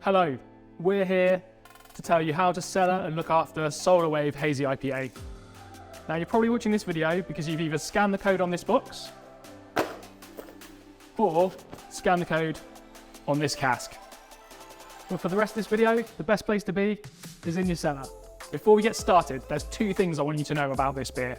Hello, we're here to tell you how to cellar and look after Solar Wave Hazy IPA. Now you're probably watching this video because you've either scanned the code on this box or scanned the code on this cask. But for the rest of this video, the best place to be is in your cellar. Before we get started, there's two things I want you to know about this beer.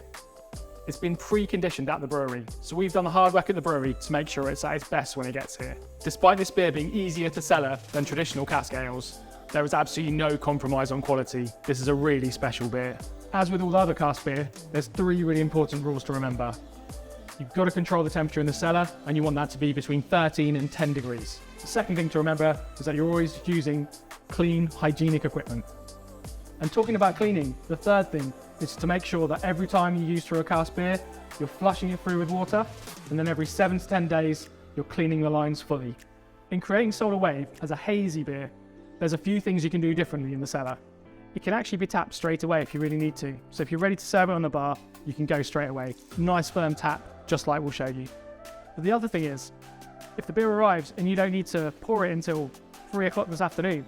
It's been pre-conditioned at the brewery, so we've done the hard work at the brewery to make sure it's at its best when it gets here. Despite this beer being easier to cellar than traditional cask ales, there is absolutely no compromise on quality. This is a really special beer. As with all other cask beer, there's three really important rules to remember. You've got to control the temperature in the cellar, and you want that to be between 13 and 10 degrees. The second thing to remember is that you're always using clean, hygienic equipment. And talking about cleaning, the third thing is to make sure that every time you use through a cask beer, you're flushing it through with water, and then every 7 to 10 days, you're cleaning the lines fully. In creating Solar Wave as a hazy beer, there's a few things you can do differently in the cellar. It can actually be tapped straight away if you really need to. So if you're ready to serve it on the bar, you can go straight away. Nice firm tap, just like we'll show you. But the other thing is, if the beer arrives and you don't need to pour it until 3 o'clock this afternoon,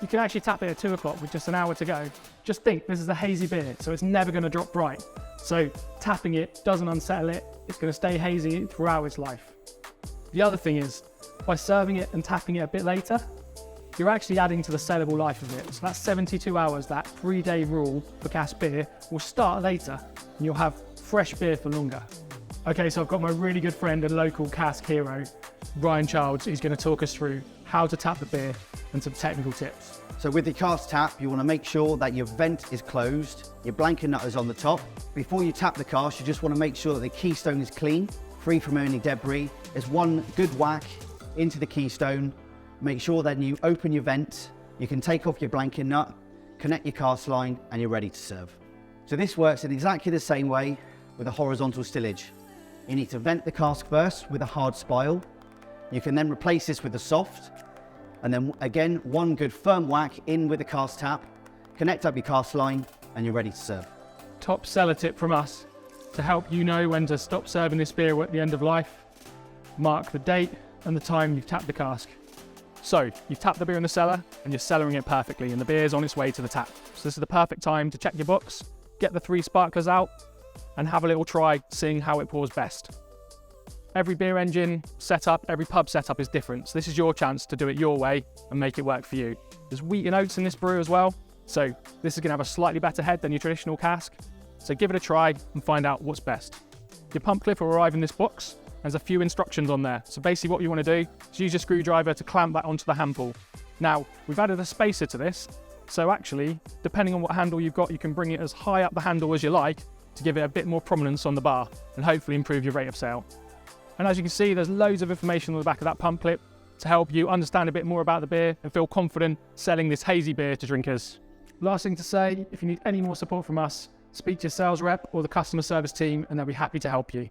you can actually tap it at 2 o'clock with just an hour to go. Just think, this is a hazy beer, so it's never going to drop bright. So tapping it doesn't unsettle it. It's going to stay hazy throughout its life. The other thing is, by serving it and tapping it a bit later, you're actually adding to the sellable life of it. So that's 72 hours, that 3-day rule for cask beer will start later, and you'll have fresh beer for longer. Okay, so I've got my really good friend and local cask hero, Ryan Childs. He's going to talk us through how to tap the beer and some technical tips. So with the cask tap, you want to make sure that your vent is closed, your blanket nut is on the top. Before you tap the cask, you just want to make sure that the keystone is clean, free from any debris. There's one good whack into the keystone. Make sure that you open your vent, you can take off your blanket nut, connect your cask line, and you're ready to serve. So this works in exactly the same way with a horizontal stillage. You need to vent the cask first with a hard spile. You can then replace this with a soft, and then again, one good firm whack in with the cask tap, connect up your cask line, and you're ready to serve. Top cellar tip from us to help you know when to stop serving this beer at the end of life. Mark the date and the time you've tapped the cask. So you've tapped the beer in the cellar and you're cellaring it perfectly, and the beer's on its way to the tap. So this is the perfect time to check your box, get the 3 sparklers out, and have a little try seeing how it pours best. Every beer engine setup, every pub setup is different, so this is your chance to do it your way and make it work for you. There's wheat and oats in this brew as well, so this is going to have a slightly better head than your traditional cask. So give it a try and find out what's best. Your pump clip will arrive in this box. There's a few instructions on there. So basically what you want to do is use your screwdriver to clamp that onto the handle. Now, we've added a spacer to this, so actually, depending on what handle you've got, you can bring it as high up the handle as you like to give it a bit more prominence on the bar and hopefully improve your rate of sale. And as you can see, there's loads of information on the back of that pump clip to help you understand a bit more about the beer and feel confident selling this hazy beer to drinkers. Last thing to say, if you need any more support from us, speak to your sales rep or the customer service team and they'll be happy to help you.